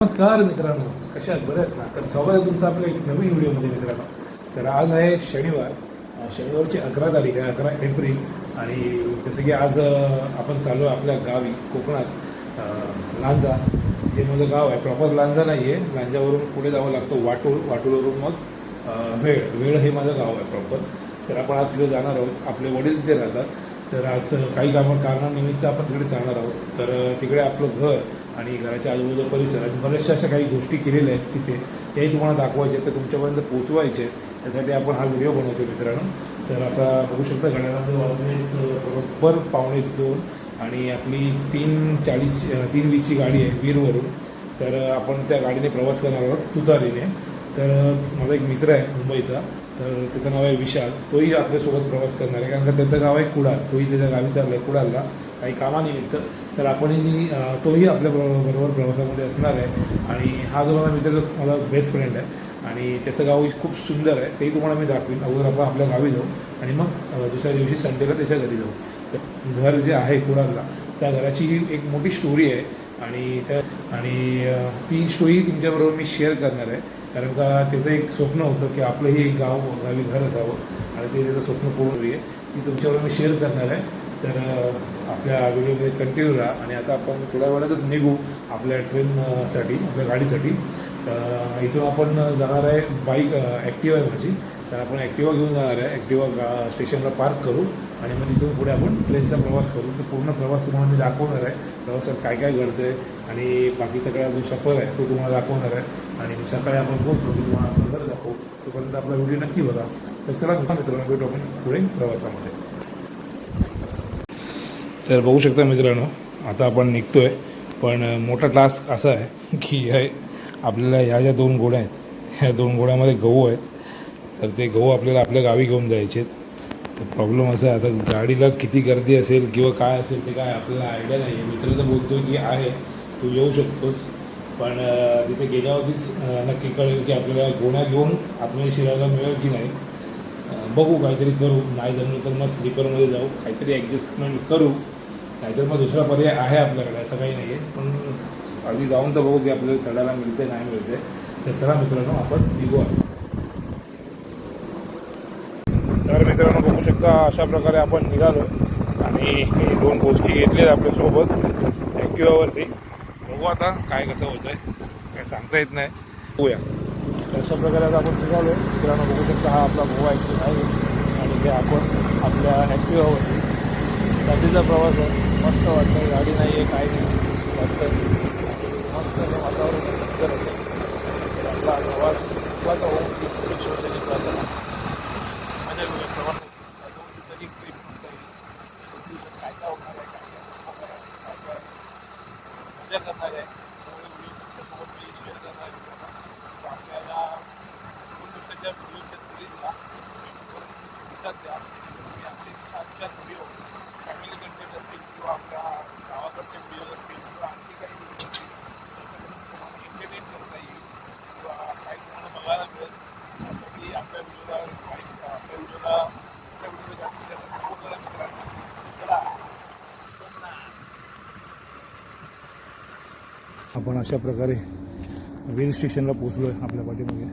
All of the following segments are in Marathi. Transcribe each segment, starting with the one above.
नमस्कार मित्रांनो, कशा आहात? बरे आहेत ना? तर स्वागत आहे तुमचं आपल्या एक नवीन व्हिडिओमध्ये मित्रांनो. तर आज आहे शनिवार, शनिवारची 11 तारीख आहे, 11 एप्रिल. आणि जसं की आज आपण चालू आहे आपल्या गावी कोकणात, लांजा. हे माझं गाव आहे. प्रॉपर लांजा नाही आहे, लांजावरून पुढे जावं लागतं वाटूळवरून मग वेळ हे माझं गाव आहे प्रॉपर. तर आपण आज तिथे जाणार आहोत. आपले वडील तिथे राहतात. तर आज काही कारणानिमित्त आपण तिकडे जाणार आहोत. तर तिकडे आपलं घर आणि घराच्या आजूबाजूचा परिसर आणि बऱ्याचशा अशा काही गोष्टी केलेल्या आहेत तिथे, त्याही तुम्हाला दाखवायचे, तर तुमच्यापर्यंत पोचवायचे. त्यासाठी आपण हा व्हिडिओ बनवतो मित्रांनो. तर आता बघू शकता घड्याळामध्ये वाजले बरोबर 1:45 आणि आपली 3:20ची गाडी आहे वीरवरून. तर आपण त्या गाडीने प्रवास करणार आहोत तुतारीने. तर माझा एक मित्र आहे मुंबईचा, तर त्याचं नाव आहे विशाल. तोही आपल्यासोबत प्रवास करणार आहे, कारण का त्याचं गाव आहे कुडाळ. तोही त्याच्या गावी चालला आहे कुडाळला काही कामानिमित्त. तर आपणही तोही आपल्या बरोबर प्रवासामध्ये असणार आहे. आणि हा जो माझा मित्र माझा बेस्ट फ्रेंड आहे आणि त्याचं गाव खूप सुंदर आहे, तेही तुम्हाला मी दाखवीन. अगोदर आपण आपल्या गावी जाऊ आणि मग दुसऱ्या दिवशी संडेला त्याच्या घरी जाऊ. तर घर जे आहे कुडाळला, त्या घराची ही एक मोठी स्टोरी आहे आणि ती स्टोरी तुमच्याबरोबर मी शेअर करणार आहे. कारण का त्याचं एक स्वप्न होतं की आपलंही एक गावी घर असावं आणि ते त्याचं स्वप्न पूर्ण होईल. ती तुमच्याबरोबर मी शेअर करणार आहे. तर आपल्या व्हिडिओमध्ये कंटिन्यू राहा. आणि आता आपण थोड्या वेळातच निघू आपल्या ट्रेनसाठी, आपल्या गाडीसाठी. इथून आपण जाणार आहे ॲक्टिवा आहे माझी. तर आपण ॲक्टिवा घेऊन जाणार आहे. ॲक्टिवा स्टेशनला पार्क करू आणि मग तिथून पुढे आपण ट्रेनचा प्रवास करू. तर पूर्ण प्रवास तुम्हाला मी दाखवणार आहे. प्रवासात काय काय घडतं आहे आणि बाकी सगळा जो सफर आहे तो तुम्हाला दाखवणार आहे. आणि सकाळी आपण पोहोचलो की तुम्हाला आपण घर दाखवू. तोपर्यंत आपला व्हिडिओ नक्की बघा. तर चला मित्रांनो, भेटू आपण पुढे प्रवासामध्ये. तर बघू शकता मित्रांनो, आता आपण निघतो आहे. पण मोठा टास्क असा आहे की आपल्याला ह्या ज्या 2 घोड्या आहेत, ह्या 2 घोड्यामध्ये गहू आहेत. तर ते गहू आपल्याला आपल्या गावी घेऊन जायचे आहेत. तर प्रॉब्लेम असा आहे, आता गाडीला किती गर्दी असेल किंवा काय असेल ते काय आपल्याला आयडिया नाही आहे. मित्र तर बोलतो की आहे, तू येऊ शकतोस. पण तिथे गेल्यावरतीच नक्की कळेल की आपल्याला गोण्या घेऊन आतमध्ये शिरायला मिळेल की नाही. बघू, काहीतरी करू. नाही जमलं तर मग स्लीपरमध्ये जाऊ, काहीतरी ॲडजस्टमेंट करू. नाहीतर मग दुसरा पर्याय आहे आपल्याकडे, असं काही नाही आहे. पण आधी जाऊन तर बघू की आपल्याला चढायला मिळते नाही मिळते. तर चला मित्रांनो, आपण निघू. तर मित्रांनो बघू शकता, अशा प्रकारे आपण निघालो आणि 2 गोष्टी घेतलेत आपल्यासोबत ॲक्टिवावरती. बघू आता काय कसं होतं आहे, काय सांगता येत नाही. बघूया. तर अशा प्रकारे आता आपण निघालो मित्रांनो. बघू शकता हा आपला गोवा ॲक्टिवा आहे आणि ते आपण आपल्या ॲक्टिवावरती रात्रीचा प्रवास आहे. मस्त वाटतं, गाडी नाही आहे काय नाही, मस्त मस्त वातावरण सुंदर होतं. तर आपला प्रवास मजा प्रवास ट्रिप म्हणता येईल. काय काय होणार आहे, काय काय मजा करणार आहे, तुमच्यासोबत मी शेअर करणार आहे. आपल्याला 2 दिवसाच्या व्हिडिओच्या सिरीजला दिसत द्या. तुम्ही आपले छान छान व्हिडिओ, फॅमिली कंटेंट असतील किंवा आपल्या गावाकडचे व्हिडिओ असतील किंवा आणखी काही व्हिडिओ असतील, तुम्हाला एंटरटेन करता येईल किंवा काही तुम्हाला बघायला मिळेल. त्यासाठी आपल्या व्हिडिओला जास्तीत जास्त सपोर्ट करा मित्रांनो. चला आपण अशा प्रकारे रेल स्टेशनला पोचलो आहे. आपल्या पाठीमागे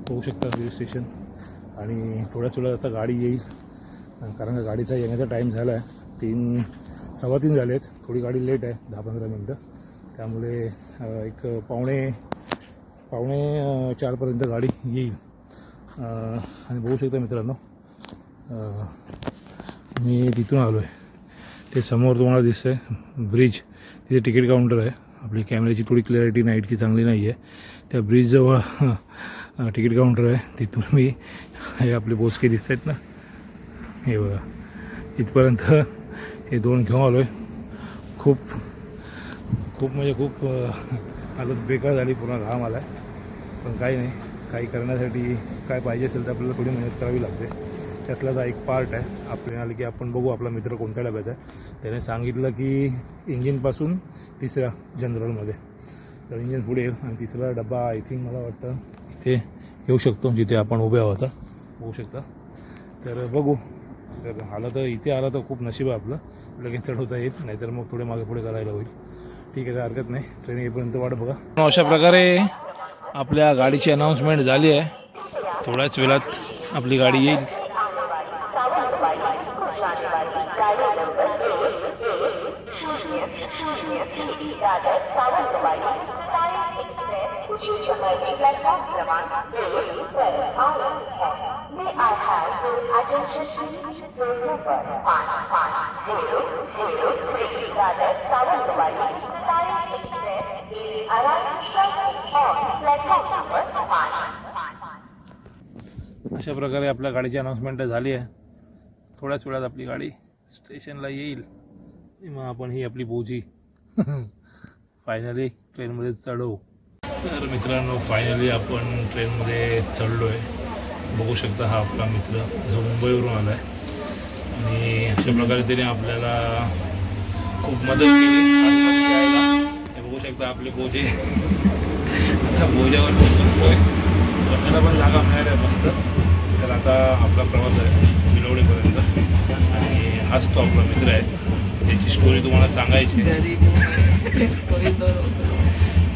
होऊ शकता रेल स्टेशन. आणि थोड्या आता गाडी येईल, कारण का गाडीचा येण्याचा टाईम झाला आहे. 3:15 झाले आहेत. थोडी गाडी लेट आहे, 10-15 मिनटं. त्यामुळे एक पावणे 4पर्यंत गाडी येईल. आणि बघू शकता मित्रांनो, मी तिथून आलो आहे. ते समोर तुम्हाला दिसतं आहे ब्रिज, तिथे तिकीट काउंटर आहे. आपली कॅमेऱ्याची थोडी क्लॅरिटी नाईटची चांगली नाही आहे. त्या ब्रिजजवळ तिकीट काउंटर आहे. तिथून मी हे आपले बोचके दिसत आहेत ना, हे बघा, इथपर्यंत हे 2 घेऊन आलो आहे. खूप म्हणजे खूप हालत बेकार झाली, पुन्हा घाम आला आहे. पण काही नाही, काही करण्यासाठी काय पाहिजे असेल तर आपल्याला थोडी मेहनत करावी लागते. त्यातलाच एक पार्ट आहे. आपल्याला आलं की आपण बघू आपला मित्र कोणत्या डब्यात आहे. त्याने सांगितलं की इंजिनपासून 3ऱ्या जनरलमध्ये. तर इंजिन पुढे येईल आणि 3रा डबा आय थिंक मला वाटतं इथे येऊ शकतो, जिथे आपण उभे आहोत होऊ शकता. तर बघू, तर आला तर इथे आला तर खूप नशीब आहे आपलं, लगेच चढवता येत, नाहीतर मग थोडे मागे पुढे करायला होईल. ठीक आहे, हरकत नाही. ट्रेन येईपर्यंत वाट बघा. अशा प्रकारे आपल्या गाडीची अनाऊन्समेंट झाली आहे. थोड्याच वेळात आपली गाडी येईल. अशा प्रकारे आपल्या गाडीची अनाऊन्समेंट झाली आहे. थोड्याच वेळात आपली गाडी स्टेशनला येईल. मग आपण ही आपली बोजी फायनली ट्रेनमध्ये चढवू. तर मित्रांनो, फायनली आपण ट्रेनमध्ये चढलो आहे. बघू शकता हा आपला मित्र जो मुंबईवरून आला आहे आणि अशा प्रकारे त्याने आपल्याला खूप मदत केली यायला. हे बघू शकता आपले बोजे. आता बोजावर बसतोय. बसायला पण जागा मिळाली आहे मस्त. तर आता आपला प्रवास आहे विलवडीपर्यंत आणि हाच तो आपला मित्र आहे. त्याची स्टोरी तुम्हाला सांगायची.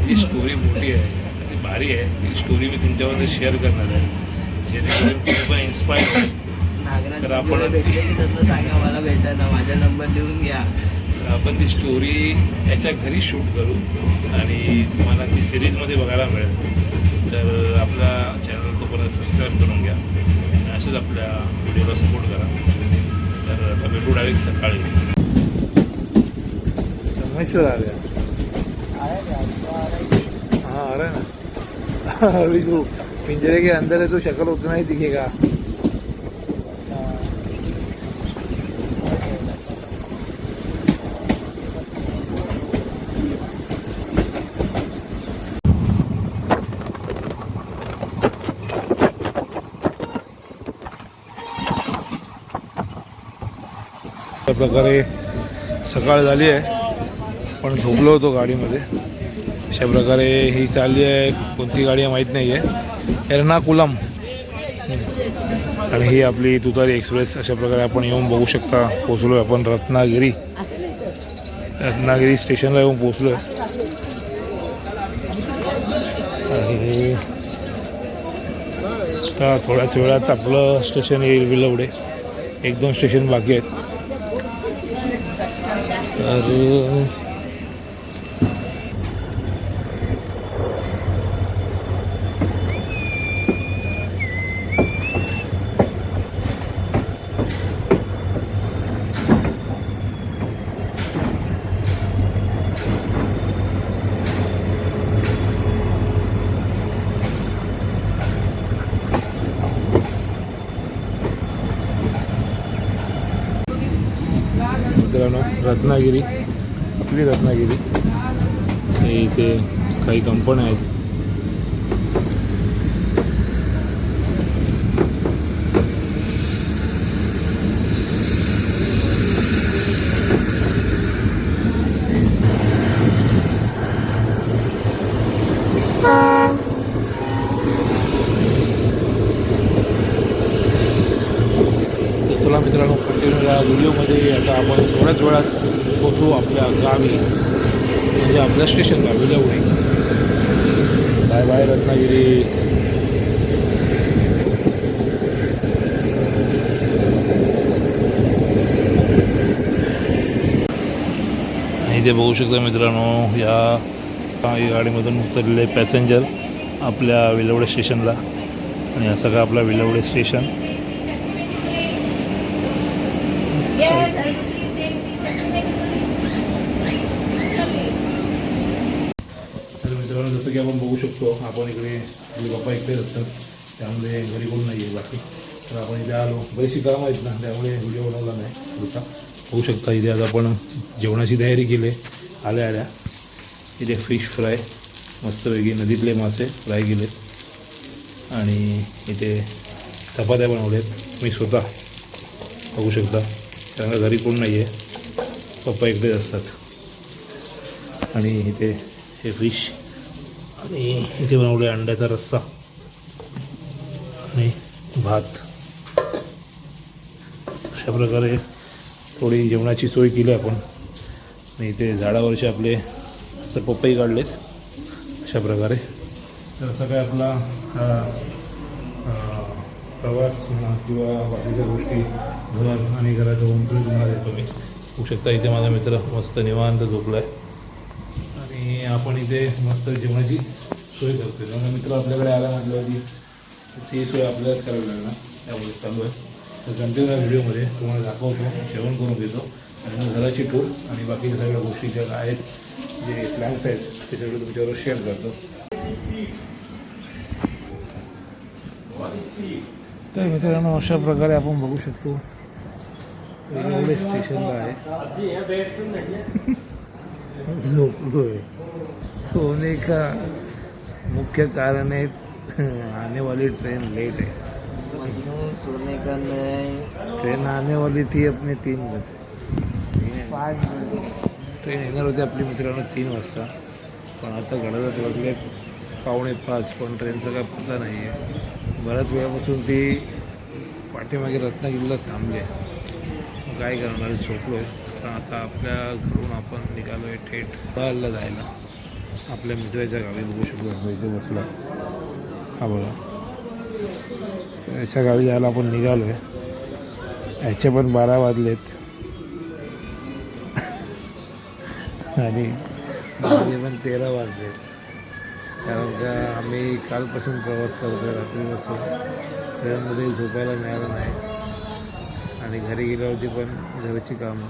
ही स्टोरी मोठी आहे, ती भारी आहे. ती स्टोरी मी तुमच्यावर शेअर करणार आहे, जेणेकरून तुम्ही पण इन्स्पायर होईल. तर आपण सांगा मला भेटायला, माझा नंबर देऊन घ्या. आपण ती स्टोरी याच्या घरी शूट करू आणि तुम्हाला ती सिरीजमध्ये बघायला मिळेल. तर आपल्या चॅनल तो परत सबस्क्राईब करून घ्या आणि असंच आपल्या व्हिडिओला सपोर्ट करा. तर आता भेटू डायरेक्ट सकाळी. रमेश्वर आ गया. हाँ आ रहा है ना. अभी जो पिंजरे के अंदर है तो शक्ल उतना ही दिखेगा. अशा प्रकारे सकाळ झाली आहे, पण झोपलो होतो गाडीमध्ये. अशा प्रकारे ही चालली आहे. कोणती गाडी आहे माहीत नाही आहे. एर्नाकुलम आणि ही आपली तुतारी एक्सप्रेस. अशा प्रकारे आपण येऊन बघू शकता. पोचलो आहे आपण रत्नागिरी स्टेशनला येऊन पोचलो आहे. आणि आता थोड्याच वेळात आपलं स्टेशन येईल विलवडे. 1-2 स्टेशन बाकी आहेत. तर मित्रांनो, रत्नागिरी आपली रत्नागिरी. इथे काही कंपन्या आहेत. चला मित्रांनो, कंटिन्यू या व्हिडिओमध्ये. आता आपण थोड्याच वेळात पोचू आपल्या गावी, म्हणजे आपल्या स्टेशनला विलवडी. Bye bye Ratnagiri. इथे बघू शकता मित्रांनो, या गाडीमधून उतरलेले पॅसेंजर आपल्या विलवडे स्टेशनला. आणि असं का आपला विलवडे स्टेशन. तर मित्रांनो, जसं की आपण बघू शकतो, आपण इकडे आपले बाप्पा इकडेच असतात, त्यामुळे घरी कोण नाही आहे बाकी. तर आपण इथे आलो. बरीचशी कामं आहेत ना, त्यामुळे व्हिडिओ बनवला नाही होता. होऊ शकता इथे आज आपण जेवणाची तयारी केली. आल्या इथे फिश फ्राय मस्तपैकी नदीतले मासे फ्राय केले आणि इथे चपात्या बनवल्यात मी स्वतः. बघू शकता, कारण घरी कोण नाही आहे, पप्पा इकडेच असतात. आणि इथे हे फिश आणि इथे बनवले अंड्याचा रस्सा आणि भात. अशा प्रकारे थोडी जेवणाची सोय केली आपण. आणि इथे झाडावरचे आपले मस्त पपई काढलेत अशा प्रकारे. तर असं काय आपला प्रवास म्हणा किंवा बाकीच्या गोष्टी घर आणि घराचं होमटूर तुम्हाला देतो मी. होऊ शकता इथे माझा मित्र मस्त निवांत झोपला आहे आणि आपण इथे मस्त जेवणाची सोय करतो. जेव्हा मित्र आपल्याकडे आला म्हटल्यावरती ती सोय आपल्यालाच करावी लागणार, त्यामुळे चालू आहे. तर कंटिन्यू व्हिडिओमध्ये तुम्हाला दाखवतो, जेवण करून घेतो आणि घराची टूर आणि बाकीच्या सगळ्या गोष्टी ज्या आहेत, जे प्लॅन्स आहेत ते सगळं तुमच्याबरोबर शेअर करतो. तर मित्रांनो अशा प्रकारे आपण बघू शकतो रेल्वे स्टेशनला आहे. झोपलोय. सोने का मुख्य कारण है आने वाली ट्रेन लेट है. सोने का नहीं. ट्रेन आने वाली थी अपने 3 बजे. 5 बजे ट्रेन येणार होती आपली मित्रांनो 3 वाजता, पण आता घड्याळात वाजले 4:45, पण ट्रेनचा काय पत्ता नाही आहे. बऱ्याच वेळापासून ती पाठीमागे रत्नागिरीला थांबली आहे. मग काय करणार, झोपलो आहे. तर आता आपल्या घरून आपण निघालो आहे थेट कुडाळला जायला, आपल्या मित्राच्या गावी. बघू शकतो इथे बसला, हा बघा, याच्या गावी जायला आपण निघालो आहे. याचे पण 12 वाजलेत आणि माझे पण 13 वाजलेत, कारण का आम्ही कालपासून प्रवास करतो आहे. रात्रीपासून ट्रेनमध्ये झोपायला मिळालं नाही आणि घरी गेल्यावरती पण घरची कामं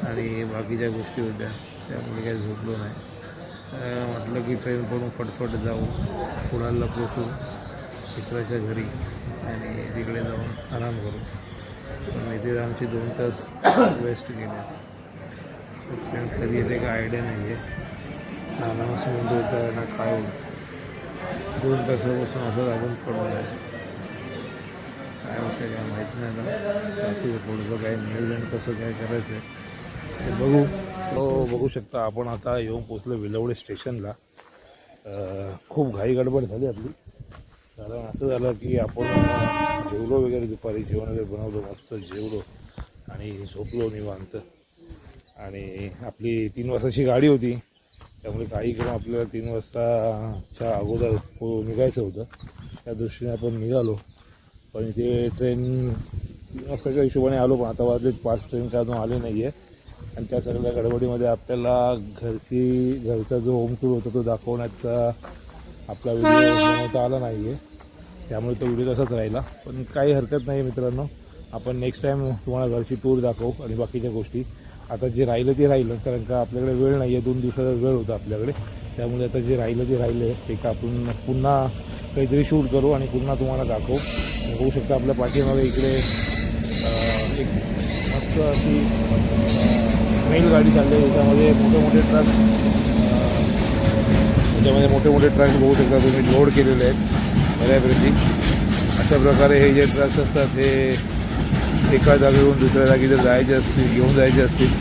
आणि बाकीच्या गोष्टी होत्या, त्यामुळे काही झोपलो नाही. म्हटलं की ट्रेन पडून फटफट जाऊ, कुडाळला पोचू मित्राच्या घरी आणि तिकडे जाऊन आराम करू. पण इथे आमचे 2 तास वेस्ट गेले. ट्रेन कधी येते का आयडिया नाही आहे. ना अनाऊन्स होतं ना काय होतं. 2 तासापासून असं आपण पडलो आहे. काय होतं काय माहीत नाही ना. बाकी थोडंसं काय नियोजन कसं काय करायचं आहे ते बघू. तो बघू शकता आपण आता येऊन पोचलो विलवडे स्टेशनला. खूप घाई गडबड झाली आपली, कारण असं झालं की आपण जेवलो वगैरे, दुपारी जेवण वगैरे बनवलं, मस्त जेवलो आणि झोपलो निवांत. आणि आपली 3 वाजताची गाडी होती, त्यामुळे काही करून आपल्याला 3 वाजताच्या अगोदर निघायचं होतं. त्या दृष्टीने आपण निघालो. पण इथे ट्रेन 3 वाजताच्या हिशोबाने आलो, पण आता वाजले 5, ट्रेन काय अजून आली नाही आहे. आणि त्या सगळ्या गडबडीमध्ये आपल्याला घरचा जो होम टूर होता तो दाखवण्याचा आपला व्हिडिओ बनवता आला नाही आहे, त्यामुळे तो व्हिडिओ तसाच राहिला. पण काही हरकत नाही मित्रांनो, आपण नेक्स्ट टाईम तुम्हाला घरची टूर दाखवू आणि बाकीच्या गोष्टी. आता जे राहिलं ते राहिलं, कारण का आपल्याकडे वेळ नाही आहे, 2 दिवसाचा वेळ होता आपल्याकडे, त्यामुळे आता जे राहिलं ते राहिलं आहे. ते का आपण पुन्हा काहीतरी शूट करू आणि पुन्हा तुम्हाला दाखवू. होऊ शकतं आपल्या पाठीमागे इकडे एक मस्त अशी मेल गाडी चालली आहे, त्याच्यामध्ये मोठे ट्रक्स, त्याच्यामध्ये मोठे ट्रक्स बघू शकता तुम्ही लोड केलेले आहेत बऱ्यापैकी. अशा प्रकारे हे जे ट्रक्स असतात हे एका जागेवरून दुसऱ्या जागी जर जायचे असतील, घेऊन जायचे असतील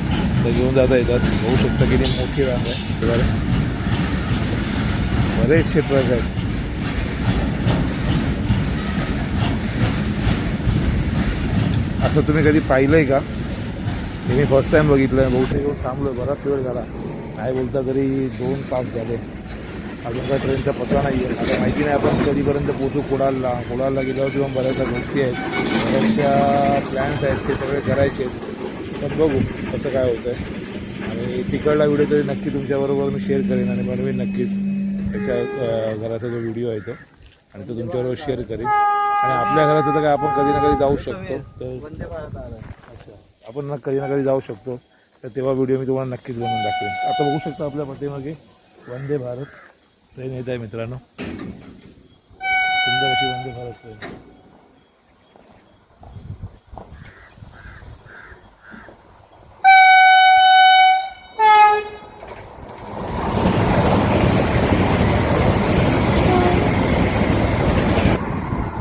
तर घेऊन जाता येतात. बघू शकता किती मोठी रांग आहे, बरेचसे ट्रक आहेत. असं तुम्ही कधी पाहिलं आहे का? हे मी फर्स्ट टाईम बघितलं आहे. बहुशा येऊन थांबलो, बराच वेळ झाला, नाही बोलता तरी 2 तास झाले. अजून काय ट्रेनचा पत्ता नाही आहे. आता माहिती नाही आपण कधीपर्यंत पोचू कुडाळला गेल्यावरती पण बऱ्याचशा गोष्टी आहेत, बऱ्याचशा प्लॅन्स आहेत, ते सगळे करायचे आहेत. पण बघू कसं काय होतं आहे. आणि तिकडला व्हिडिओ तरी नक्की तुमच्याबरोबर मी शेअर करेन आणि बनवेन नक्कीच. त्याच्या घराचा जो व्हिडिओ आहे तो, आणि तो तुमच्याबरोबर शेअर करेन. आणि आपल्या घराचं तर काय आपण कधी ना कधी जाऊ शकतो, तर आपण कधी ना कधी जाऊ शकतो, तर तेव्हा व्हिडिओ मी तुम्हाला नक्कीच बनवून दाखवेन. आता बघू शकता आपल्या पाठीमागे वंदे भारत ट्रेन येत आहे मित्रांनो, सुंदर अशी वंदे भारत ट्रेन.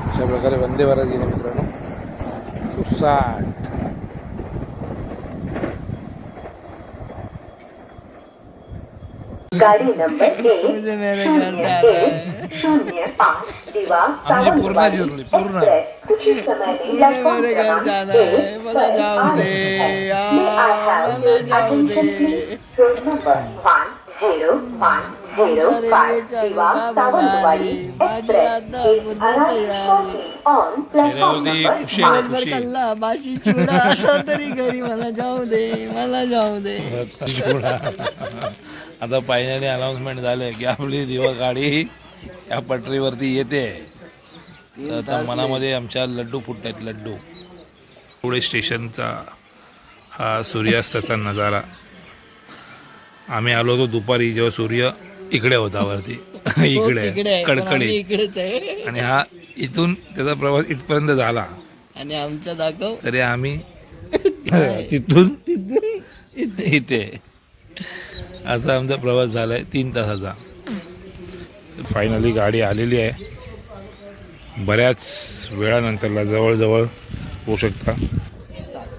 अशा प्रकारे वंदे भारत गेले मित्रांनो. सुसाट गाड़ी नंबर 1-0-1-0-5 दिवा सावंतवाडी एक्सप्रेस कुछ ही समय में प्लेटफॉर्म क्रमांक 1 पर आ रही है। May I have your attention please? Train number 1 दिवा Sawantwadi express is arrived on platform number खुशी आहे, one. खुशी. कल्ला बाशी चिवडा असं तरी घरी मला जाऊ दे, मला जाऊ दे. आता पाहिल्याने अनाउन्समेंट झालंय की आपली दिवा गाडी या पटरीवरती येते. तर आता मनामध्ये आमच्या लड्डू फुटत आहेत, लड्डू. पुढे स्टेशनचा हा सूर्यास्ताचा नजारा. आम्ही आलो होतो दुपारी जेव्हा सूर्य इकडे होता वरती तिकडे इकडे आहे, पण आम्ही कडकडीत, इकडेच आहे. आणि हा इथून त्याचा प्रवास इथपर्यंत झाला. आणि आमच्या दाखव तरी आम्ही तिथून इथे असा आमचा प्रवास झालाय 3 तासाचा. फायनली गाडी आलेली आहे. बऱ्याच वेळानंतरला जवळजवळ होऊ शकता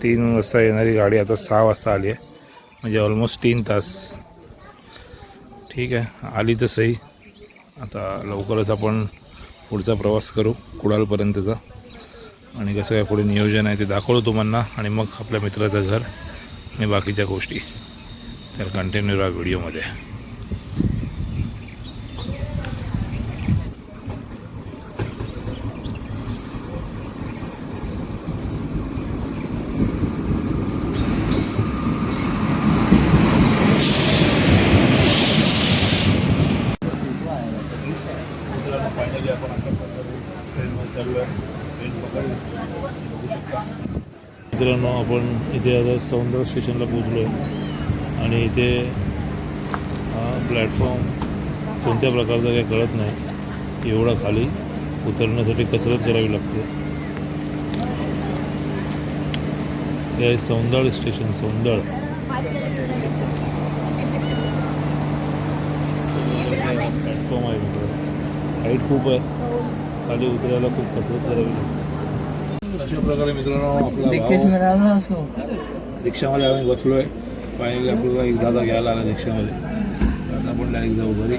3 वाजता येणारी गाडी आता 6 वाजता आली आहे, म्हणजे ऑलमोस्ट 3 तास. ठीक आहे, आली तर सही. आता लवकरच आपण पुढचा प्रवास करू कुडालपर्यंतचा, आणि कसं काय पुढे नियोजन आहे ते दाखवतो तुम्हाला, आणि मग आपल्या मित्राचं घर आणि बाकीच्या गोष्टी. तर कंटिन्यू राहा व्हिडिओमध्ये. फायनली आपण आता ट्रेनमध्ये चाललो आहे. ट्रेन पकडली बघू शकता मित्रांनो. आपण इथे आता सौंदर्य स्टेशनला पोचलो आहे, आणि इथे हा प्लॅटफॉर्म कोणत्या प्रकारचा काही कळत नाही. एवढा खाली उतरण्यासाठी कसरत करावी लागते. हे आहे सौंदर्य स्टेशन, सौंदर्य. प्लॅटफॉर्म आहे मित्रांनो, हाईट खूप आहे, खाली उतरायला खूप कसरत करावी लागते. अशा प्रकारे मित्रांनो आपला रिक्षामध्ये आम्ही बसलो आहे. फायनली आपल्याला एक दादा घ्यायला आला रिक्षामध्ये. आता आपण डायरेक्ट जाऊ घरी.